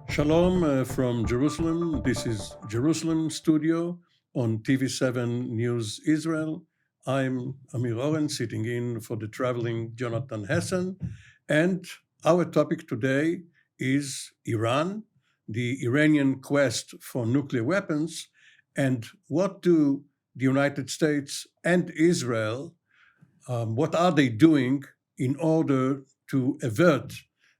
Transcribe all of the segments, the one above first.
Shalom from Jerusalem. This is Jerusalem Studio on TV7 News Israel. I'm Amir Oren, sitting in for the traveling Jonathan Hessen. And our topic today is Iran, the Iranian quest for nuclear weapons, and what do the United States and Israel, what are they doing in order to avert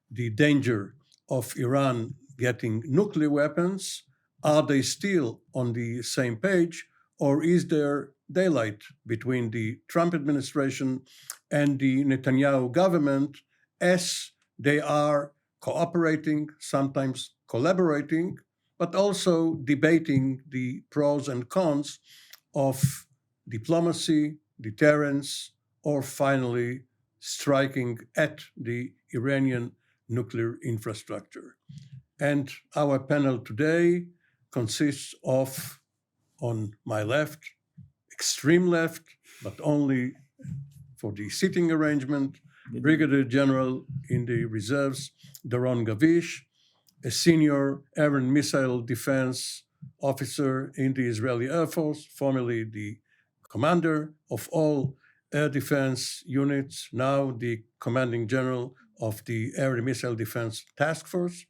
the danger of Iran getting nuclear weapons? Are they still on the same page, or is there daylight between the Trump administration and the Netanyahu government as they are cooperating, sometimes collaborating, but also debating the pros and cons of diplomacy, deterrence, or finally striking at the Iranian nuclear infrastructure? And our panel today consists of, on my left, extreme left, but only for the sitting arrangement, Brigadier General in the reserves, Doron Gavish, a senior air and missile defense officer in the Israeli Air Force, formerly the commander of all air defense units, now the commanding general of the Air and Missile Defense Task Force.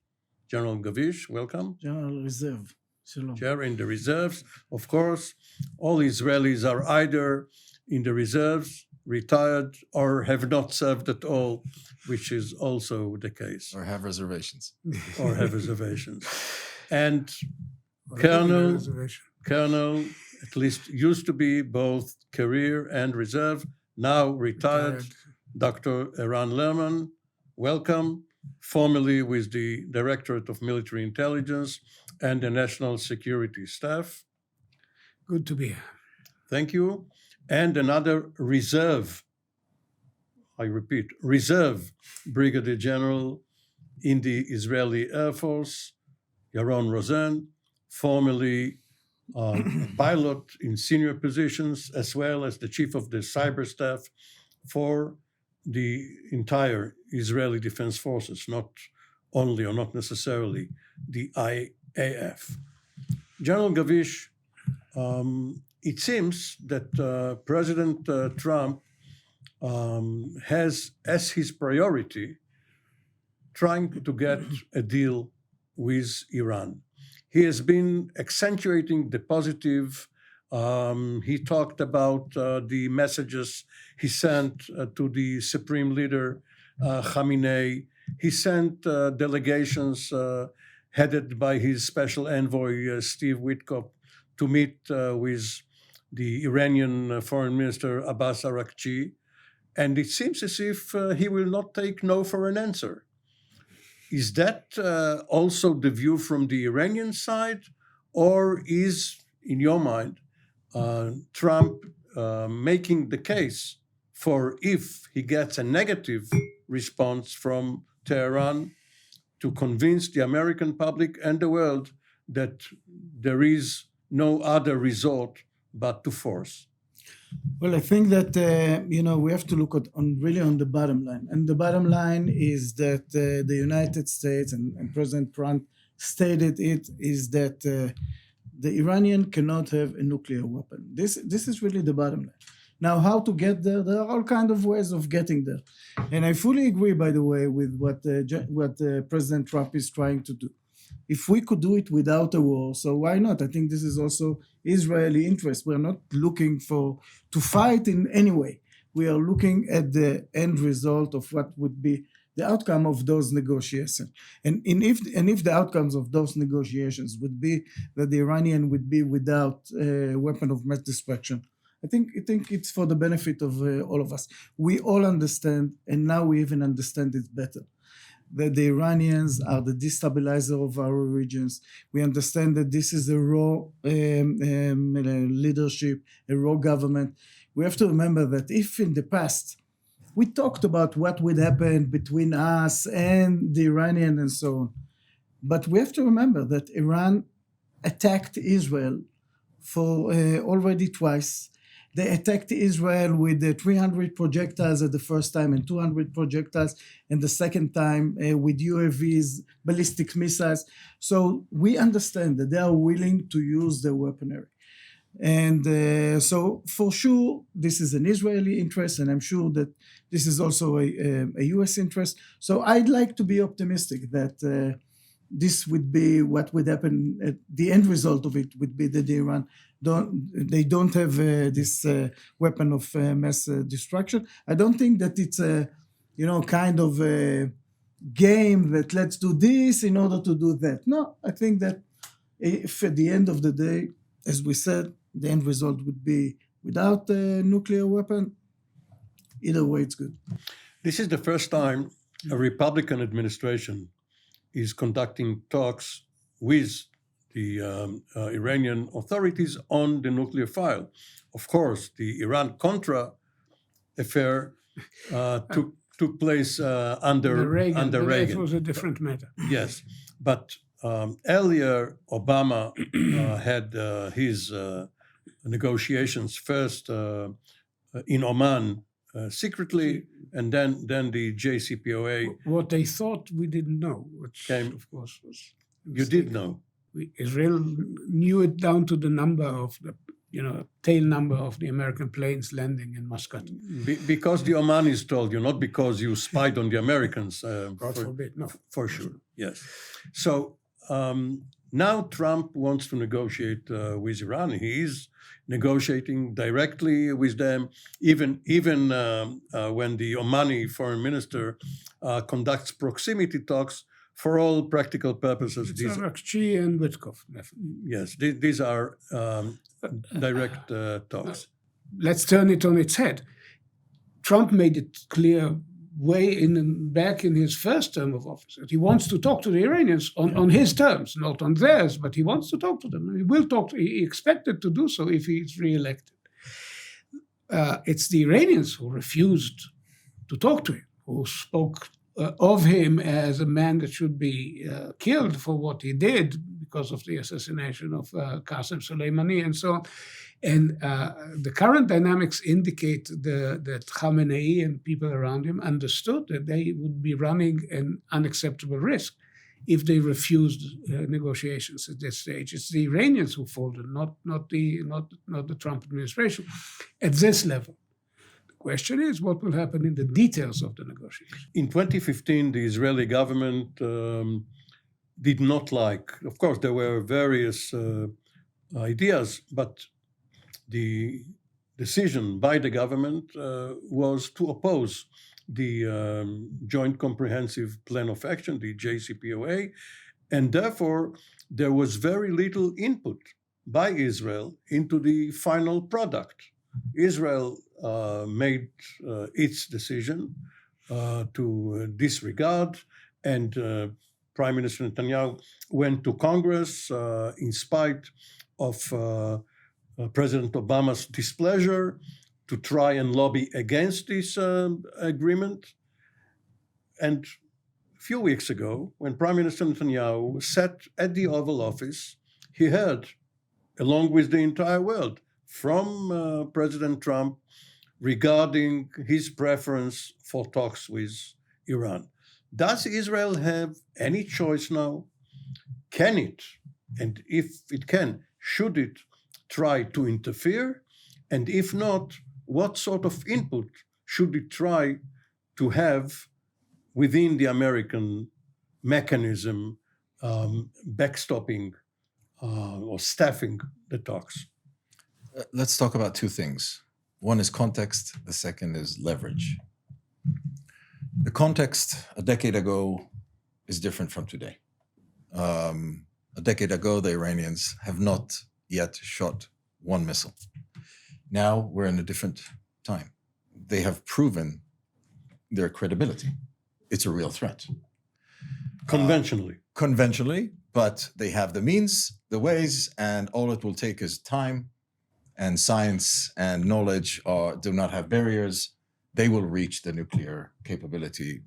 General Gavish, welcome. General Reserve. Shalom. Chair in the reserves. Of course, all Israelis are either in the reserves, retired, or have not served at all, which is also the case. Or have reservations. Or have reservations. And Or Colonel, reservation. at least used to be both career and reserve, now retired, Dr. Eran Lerman, welcome. Formerly with the Directorate of Military Intelligence and the National Security Staff. Good to be here. Thank you. And another reserve, I repeat, reserve Brigadier General in the Israeli Air Force, Yaron Rosen, formerly a pilot in senior positions, as well as the chief of the cyber staff for the entire Israeli Defense Forces, not only or not necessarily the IAF. General Gavish, it seems that President Trump has as his priority trying to get a deal with Iran. He has been accentuating the positive. He talked about the messages he sent to the Supreme Leader Khamenei. He sent delegations headed by his special envoy Steve Witkoff to meet with the Iranian Foreign Minister Abbas Araghchi, and it seems as if he will not take no for an answer. Is that also the view from the Iranian side, or is, in your mind, Trump making the case for, if he gets a negative response from Tehran, to convince the American public and the world that there is no other resort but to force? Well, I think that we have to look at on the bottom line, and the bottom line is that the United States and President Trump stated it is that the Iranian cannot have a nuclear weapon. This is really the bottom line. Now, how to get there? There are all kinds of ways of getting there, and I fully agree, by the way, with what President Trump is trying to do. If we could do it without a war, so why not? I think this is also Israeli interest. We're not looking to fight in any way. We are looking at the end result of what would be the outcome of those negotiations. And if the outcomes of those negotiations would be that the Iranian would be without a weapon of mass destruction, I think it's for the benefit of all of us. We all understand, and now we even understand it better, that the Iranians are the destabilizer of our regions. We understand that this is a raw leadership, a raw government. We have to remember that if in the past we talked about what would happen between us and the Iranian and so on, but we have to remember that Iran attacked Israel for already twice. They attacked Israel with 300 projectiles at the first time and 200 projectiles and the second time with UAVs, ballistic missiles. So we understand that they are willing to use their weaponry. And so for sure, this is an Israeli interest, and I'm sure that this is also a US interest. So I'd like to be optimistic that this would be what would happen. The end result of it would be that Iran don't have this weapon of mass destruction. I don't think that it's a kind of a game that let's do this in order to do that. No, I think that if at the end of the day, as we said, the end result would be without a nuclear weapon, either way it's good. This is the first time a Republican administration is conducting talks with the Iranian authorities on the nuclear file. Of course, the Iran-Contra affair took place under Reagan. That was a different matter. Yes, but earlier Obama had his negotiations first in Oman secretly, and then the JCPOA. What they thought we didn't know, which came, of course was. You did know. Israel knew it down to the number of the tail number of the American planes landing in Muscat. Because the Omanis told you, not because you spied on the Americans. God forbid, no. For sure, yes. So now Trump wants to negotiate with Iran. He is negotiating directly with them, even when the Omani foreign minister conducts proximity talks. For all practical purposes, It's Arakchi and Witkoff. Yes, these are direct talks. Let's turn it on its head. Trump made it clear back in his first term of office that he wants to talk to the Iranians on his terms, not on theirs, but he wants to talk to them. He will talk. He expected to do so if he's reelected. It's the Iranians who refused to talk to him, who spoke of him as a man that should be killed for what he did because of the assassination of Qasem Soleimani and so on. And the current dynamics indicate that Khamenei and people around him understood that they would be running an unacceptable risk if they refused negotiations at this stage. It's the Iranians who folded, not the Trump administration at this level. Question is, what will happen in the details of the negotiations? In 2015, the Israeli government did not like, of course, there were various ideas, but the decision by the government was to oppose the Joint Comprehensive Plan of Action, the JCPOA, and therefore there was very little input by Israel into the final product. Israel made its decision to disregard, and Prime Minister Netanyahu went to Congress in spite of President Obama's displeasure to try and lobby against this agreement. And a few weeks ago, when Prime Minister Netanyahu sat at the Oval Office, he heard, along with the entire world, from President Trump regarding his preference for talks with Iran. Does Israel have any choice now? Can it, and if it can, should it try to interfere? And if not, what sort of input should it try to have within the American mechanism backstopping or staffing the talks? Let's talk about two things. One is context, the second is leverage. The context a decade ago is different from today. A decade ago, the Iranians have not yet shot one missile. Now we're in a different time. They have proven their credibility. It's a real threat. Conventionally, but they have the means, the ways, and all it will take is time, and science and knowledge do not have barriers. They will reach the nuclear capability,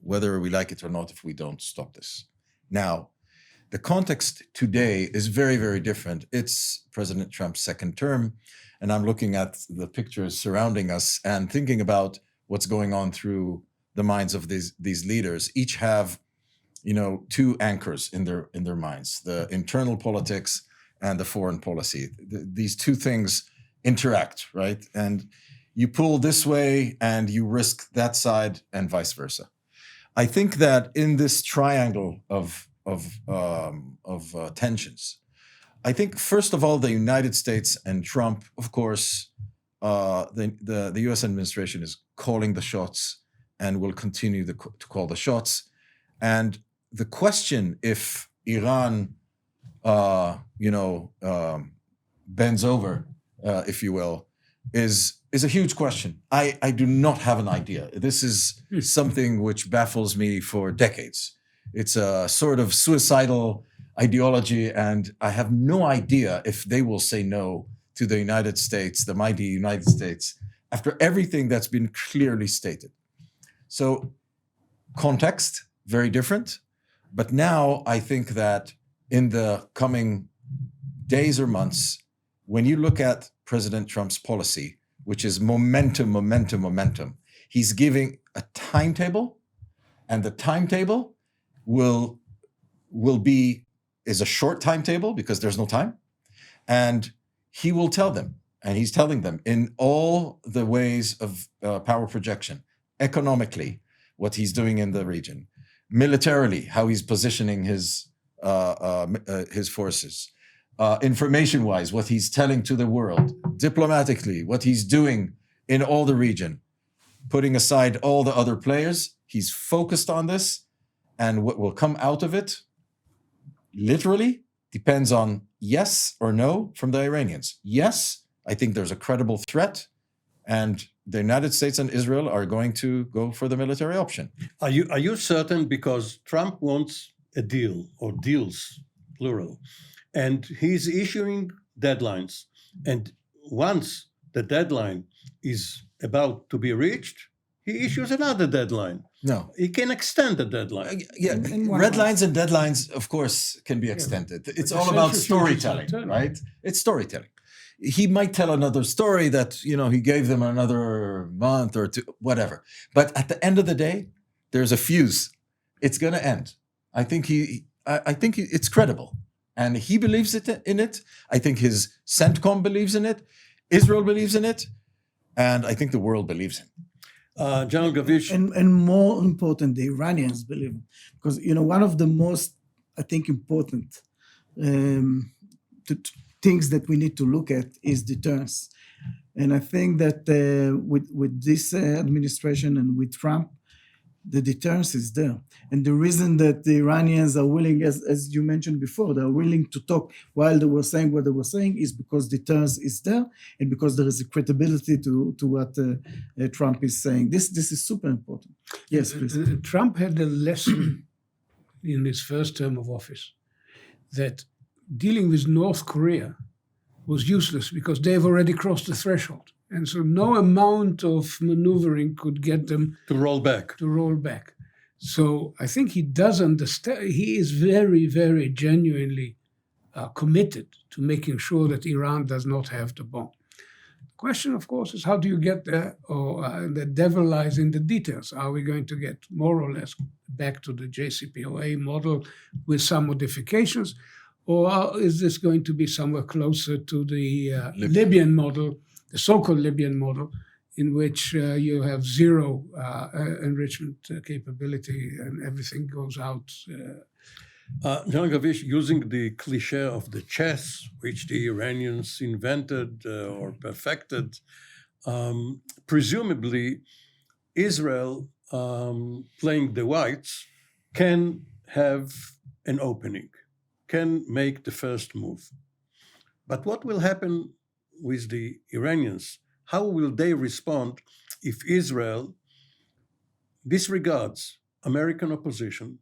whether we like it or not, if we don't stop this. Now, The context today is very, very different. It's President Trump's second term, and I'm looking at the pictures surrounding us and thinking about what's going on through the minds of these leaders. Each have, two anchors in their minds: the internal politics and the foreign policy. These two things interact, right? And you pull this way and you risk that side, and vice versa. I think that in this triangle of tensions, I think first of all the United States and Trump, of course, the U.S. administration is calling the shots and will continue to call the shots. And the question if Iran, bends over, if you will, is a huge question. I do not have an idea. This is something which baffles me for decades. It's a sort of suicidal ideology, and I have no idea if they will say no to the United States, the mighty United States, after everything that's been clearly stated. So context, very different. But now I think that in the coming days or months, when you look at President Trump's policy, which is momentum, he's giving a timetable, and the timetable is a short timetable because there's no time. And he will tell them, and he's telling them in all the ways of power projection, economically, what he's doing in the region, militarily, how he's positioning his forces, information-wise, what he's telling to the world, diplomatically, what he's doing in all the region, putting aside all the other players. He's focused on this, and what will come out of it, literally, depends on yes or no from the Iranians. Yes, I think there's a credible threat, and the United States and Israel are going to go for the military option. Are you certain? Because Trump wants a deal, or deals, plural, and he's issuing deadlines. And once the deadline is about to be reached, he issues another deadline. No. He can extend the deadline. Yeah, red lines and deadlines, of course, can be extended. It's all about storytelling, right? It's storytelling. He might tell another story that, he gave them another month or two, whatever. But at the end of the day, there's a fuse. It's going to end. I think it's credible. And he believes in it. I think his CENTCOM believes in it. Israel believes in it. And I think the world believes in it. General Gavish. And more important, the Iranians believe. Because, one of the most, I think, important things that we need to look at is deterrence. And I think that with this administration and with Trump, the deterrence is there. And the reason that the Iranians are willing, as you mentioned before, they're willing to talk while they were saying what they were saying is because deterrence is there and because there is a credibility to what Trump is saying. This is super important. Yes, please. Trump had a lesson in his first term of office that dealing with North Korea was useless because they've already crossed the threshold. And so no amount of maneuvering could get them to roll back. So I think he does understand. He is very, very genuinely committed to making sure that Iran does not have the bomb. The question, of course, is how do you get there? Or the devil lies in the details. Are we going to get more or less back to the JCPOA model with some modifications? Or is this going to be somewhere closer to the Libyan model, the so-called Libyan model, in which you have zero enrichment capability and everything goes out? General Gavish, using the cliche of the chess, which the Iranians invented or perfected, presumably Israel, playing the whites, can have an opening, can make the first move. But what will happen with the Iranians? How will they respond if Israel disregards American opposition,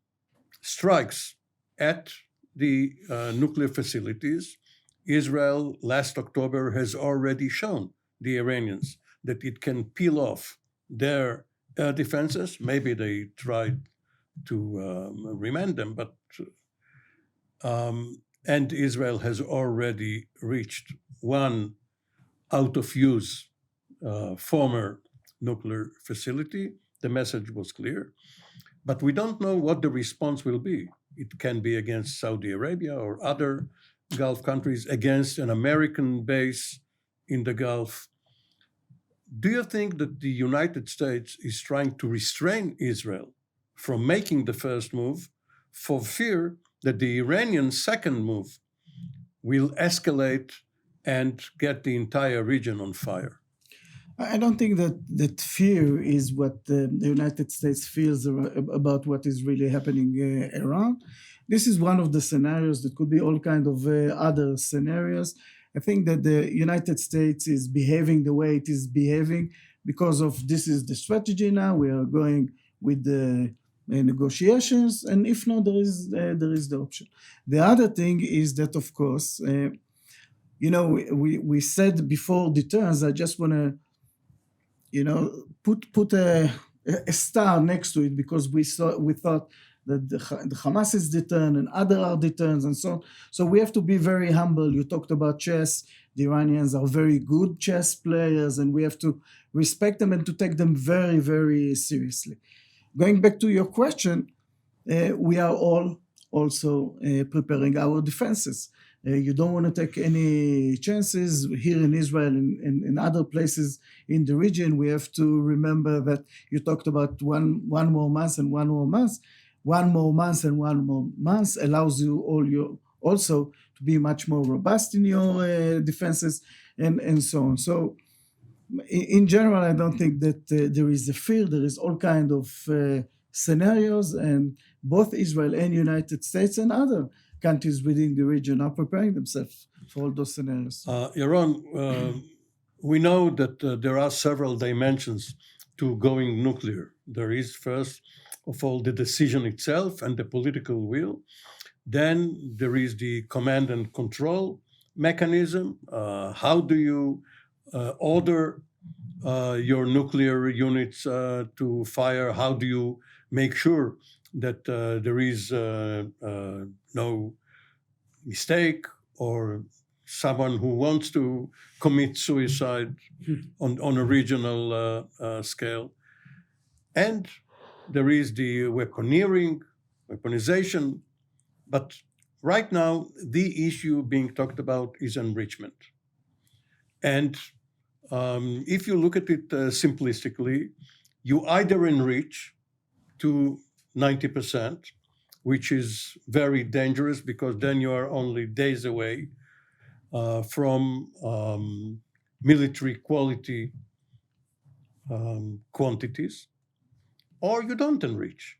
strikes at the nuclear facilities? Israel last October has already shown the Iranians that it can peel off their air defenses. Maybe they tried to remand them, but and Israel has already reached one out of use former nuclear facility. The message was clear, but we don't know what the response will be. It can be against Saudi Arabia or other Gulf countries, against an American base in the Gulf. Do you think that the United States is trying to restrain Israel from making the first move for fear that the Iranian second move will escalate and get the entire region on fire? I don't think that fear is what the United States feels about what is really happening around. This is one of the scenarios. That could be all kind of other scenarios. I think that the United States is behaving the way it is behaving because of this is the strategy now. We are going with the negotiations, and if not, there is the option. The other thing is that, of course, we said before deterrence. I just want to put a star next to it, because we thought that the Hamas is deterrent and other are deterrents and so on. So we have to be very humble. You talked about chess. The Iranians are very good chess players, and we have to respect them and to take them very, very seriously. Going back to your question, we are all also preparing our defenses. You don't want to take any chances here in Israel and in other places in the region. We have to remember that you talked about one more month and one more month. 1 more month and 1 more month allows you also to be much more robust in your defenses and so on. So in general, I don't think that there is a fear. There is all kind of scenarios, and both Israel and United States and other countries within the region are preparing themselves for all those scenarios. Yaron, we know that there are several dimensions to going nuclear. There is, first of all, the decision itself and the political will. Then there is the command and control mechanism. How do you order your nuclear units to fire? How do you make sure that there is no mistake or someone who wants to commit suicide on a regional scale? And there is the weaponization. But right now, the issue being talked about is enrichment. And if you look at it simplistically, you either enrich to 90%, which is very dangerous, because then you are only days away from military quality quantities, or you don't enrich.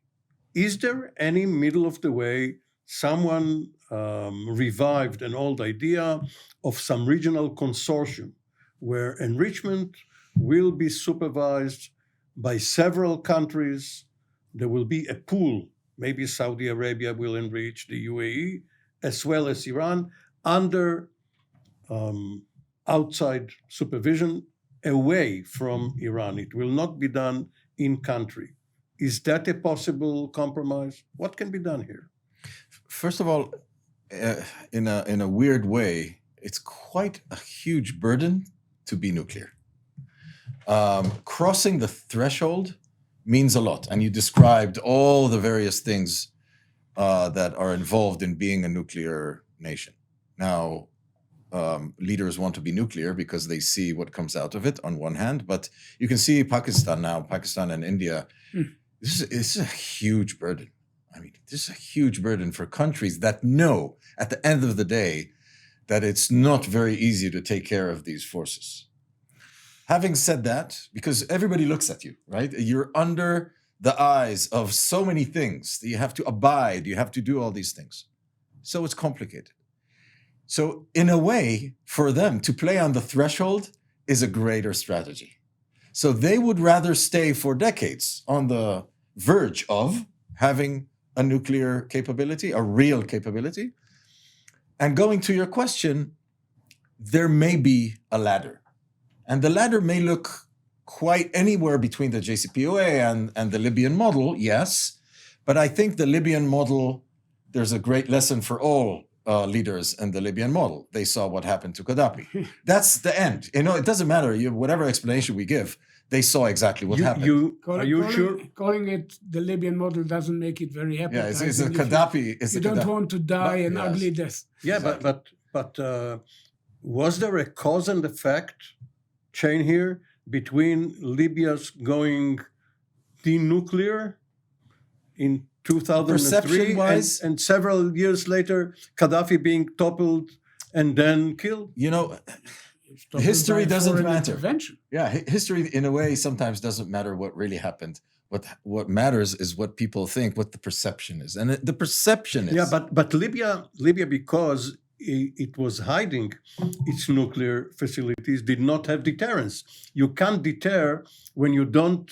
Is there any middle of the way? Someone revived an old idea of some regional consortium where enrichment will be supervised by several countries. There will be a pool. Maybe Saudi Arabia will enrich, the UAE, as well as Iran, under outside supervision, away from Iran. It will not be done in country. Is that a possible compromise? What can be done here? First of all, in a weird way, it's quite a huge burden to be nuclear. Crossing the threshold means a lot, and you described all the various things that are involved in being a nuclear nation. Now, leaders want to be nuclear because they see what comes out of it on one hand, but you can see Pakistan and India. This is a huge burden. I mean, this is a huge burden for countries that know at the end of the day that it's not very easy to take care of these forces. Having said that, because everybody looks at you, right? You're under the eyes of so many things that you have to abide, you have to do all these things. So it's complicated. So in a way, for them to play on the threshold is a greater strategy. So they would rather stay for decades on the verge of having a nuclear capability, a real capability. And going to your question, there may be a ladder. And the ladder may look quite anywhere between the JCPOA and the Libyan model, yes. But I think the Libyan model there's a great lesson for all leaders in the Libyan model. They saw what happened to Gaddafi. That's the end. It doesn't matter. Whatever explanation we give, they saw exactly what happened. Are you sure? Calling it the Libyan model doesn't make it very appetizing. Yeah, it's a Gaddafi. You don't want to die an ugly death. Yeah, Exactly. but was there a cause and effect chain here between Libya's going denuclear in 2003 Perception-wise- and several years later Gaddafi being toppled and then killed? History doesn't Foreign matter. intervention. Yeah, history in a way sometimes doesn't matter what really happened. What matters is what people think, what the perception is, and the perception is. Yeah, but Libya, because it was hiding its nuclear facilities, did not have deterrence. You can't deter when you don't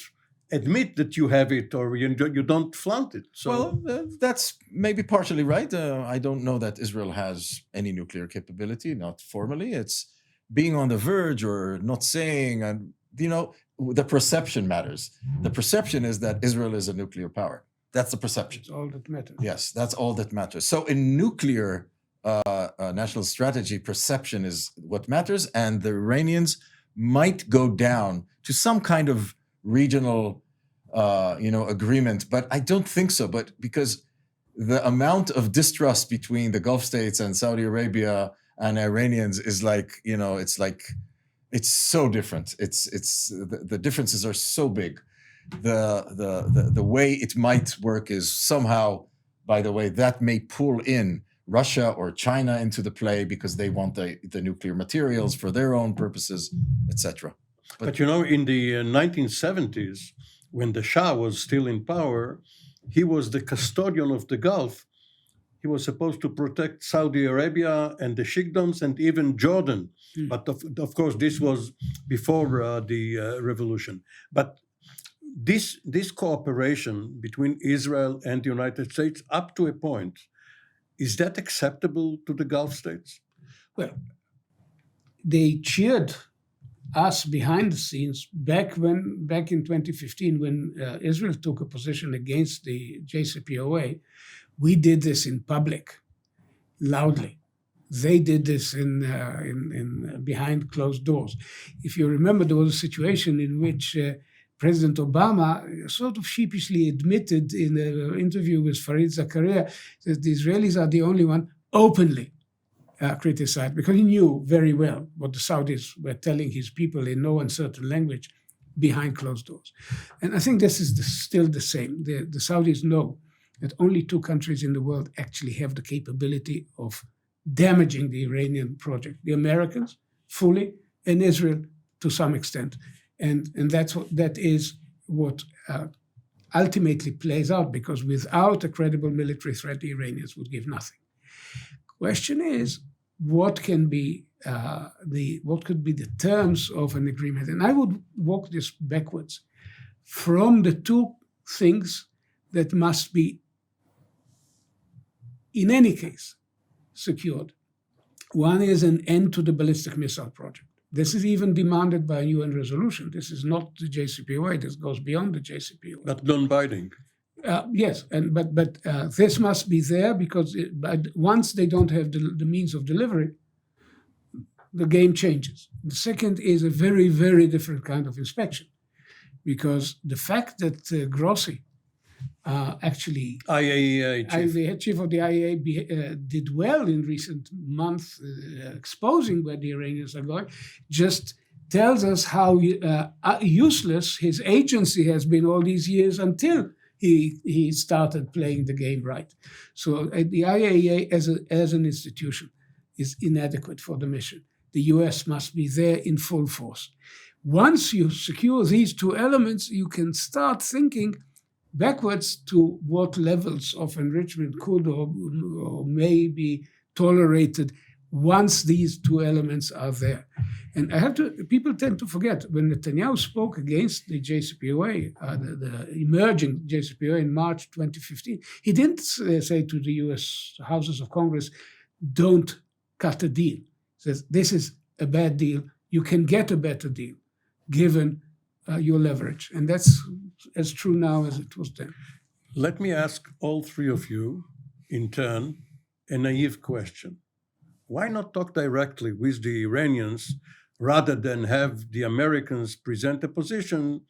admit that you have it or you don't flaunt it. So Well, that's maybe partially right. I don't know that Israel has any nuclear capability, not formally. It's being on the verge or not saying, and the perception matters. The perception is that Israel is a nuclear power. That's the perception. It's all that matters. Yes, that's all that matters. So in nuclear national strategy, perception is what matters, and the Iranians might go down to some kind of regional, agreement, but I don't think so. But because the amount of distrust between the Gulf states and Saudi Arabia and Iranians is it's so different. It's the differences are so big. The way it might work is somehow, by the way, that may pull in Russia or China into the play because they want the nuclear materials for their own purposes, etc. But in the 1970s, when the Shah was still in power, he was the custodian of the Gulf. He was supposed to protect Saudi Arabia and the Sheikdoms and even Jordan. But of course, this was before the revolution. But this cooperation between Israel and the United States, up to a point, is that acceptable to the Gulf states? Well, they cheered us behind the scenes back in 2015 when Israel took a position against the JCPOA. We did this in public, loudly. They did this in behind closed doors. If you remember, there was a situation in which President Obama sort of sheepishly admitted in an interview with Fareed Zakaria that the Israelis are the only one openly criticized, because he knew very well what the Saudis were telling his people in no uncertain language behind closed doors. And I think this is still the same. The Saudis know that only two countries in the world actually have the capability of damaging the Iranian project: the Americans fully, and Israel to some extent. And that is what ultimately plays out, because without a credible military threat, the Iranians would give nothing. Question is, what could be the terms of an agreement? And I would walk this backwards from the two things that must be, in any case, secured. One is an end to the ballistic missile project. This is even demanded by a UN resolution. This is not the JCPOA. This goes beyond the JCPOA. But non-binding. Yes, but this must be there, because once they don't have the means of delivery, the game changes. The second is a very, very different kind of inspection, because the fact that Grossi actually, IAEA chief. the head chief of the IAEA, did well in recent months, exposing where the Iranians are going, just tells us how useless his agency has been all these years until he started playing the game right. So the IAEA as an institution is inadequate for the mission. The US must be there in full force. Once you secure these two elements, you can start thinking backwards to what levels of enrichment could or may be tolerated once these two elements are there. And people tend to forget, when Netanyahu spoke against the JCPOA, the emerging JCPOA in March 2015, he didn't say to the US Houses of Congress, don't cut a deal. He says, this is a bad deal. You can get a better deal given your leverage. And that's as true now as it was then. Let me ask all three of you, in turn, a naive question. Why not talk directly with the Iranians rather than have the Americans present a position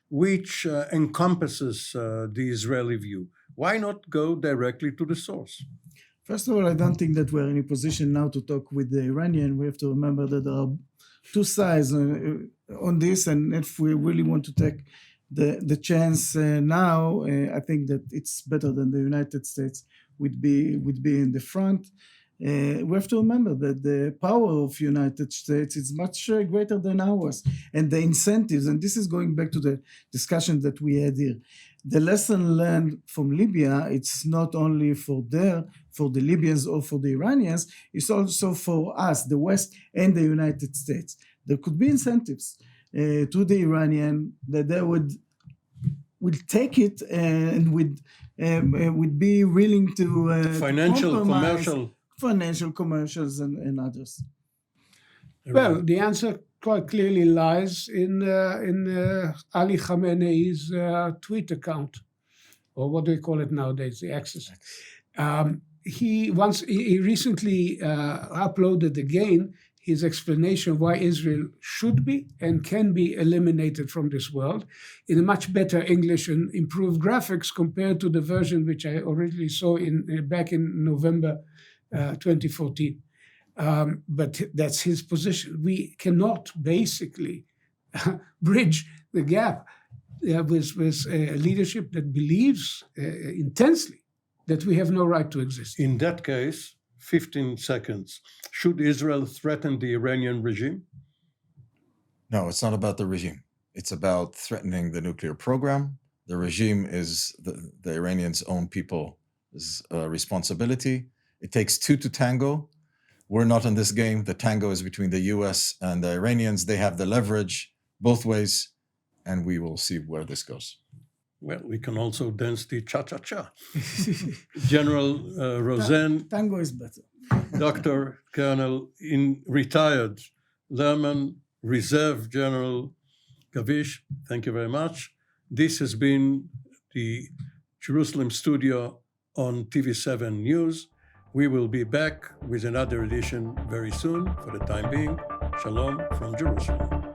which encompasses the Israeli view? Why not go directly to the source? First of all, I don't think that we're in a position now to talk with the Iranian. We have to remember that there are two sides on this, and if we really want to take the chance now, I think that it's better than the United States would be in the front. We have to remember that the power of United States is much greater than ours, and the incentives, and this is going back to the discussion that we had here. The lesson learned from Libya, it's not only for the Libyans or for the Iranians, it's also for us, the West and the United States. There could be incentives to the Iranian that they would take it and would be willing to financial, commercials, and others. Well, the answer quite clearly lies in Ali Khamenei's tweet account, or what do we call it nowadays, the Axis. He recently uploaded again his explanation of why Israel should be and can be eliminated from this world in a much better English and improved graphics compared to the version which I originally saw back in November 2014. But that's his position. We cannot basically bridge the gap with a leadership that believes intensely that we have no right to exist. In that case, 15 seconds. Should Israel threaten the Iranian regime? No, it's not about the regime. It's about threatening the nuclear program. The regime is the Iranians' own people's responsibility. It takes two to tango. We're not in this game. The tango is between the US and the Iranians. They have the leverage both ways, and we will see where this goes. Well, we can also dance the cha-cha-cha. General Rosen. Tango is better. Dr. Colonel retired Lerman, Reserve General Gavish, thank you very much. This has been the Jerusalem studio on TV7 News. We will be back with another edition very soon. For the time being, Shalom from Jerusalem.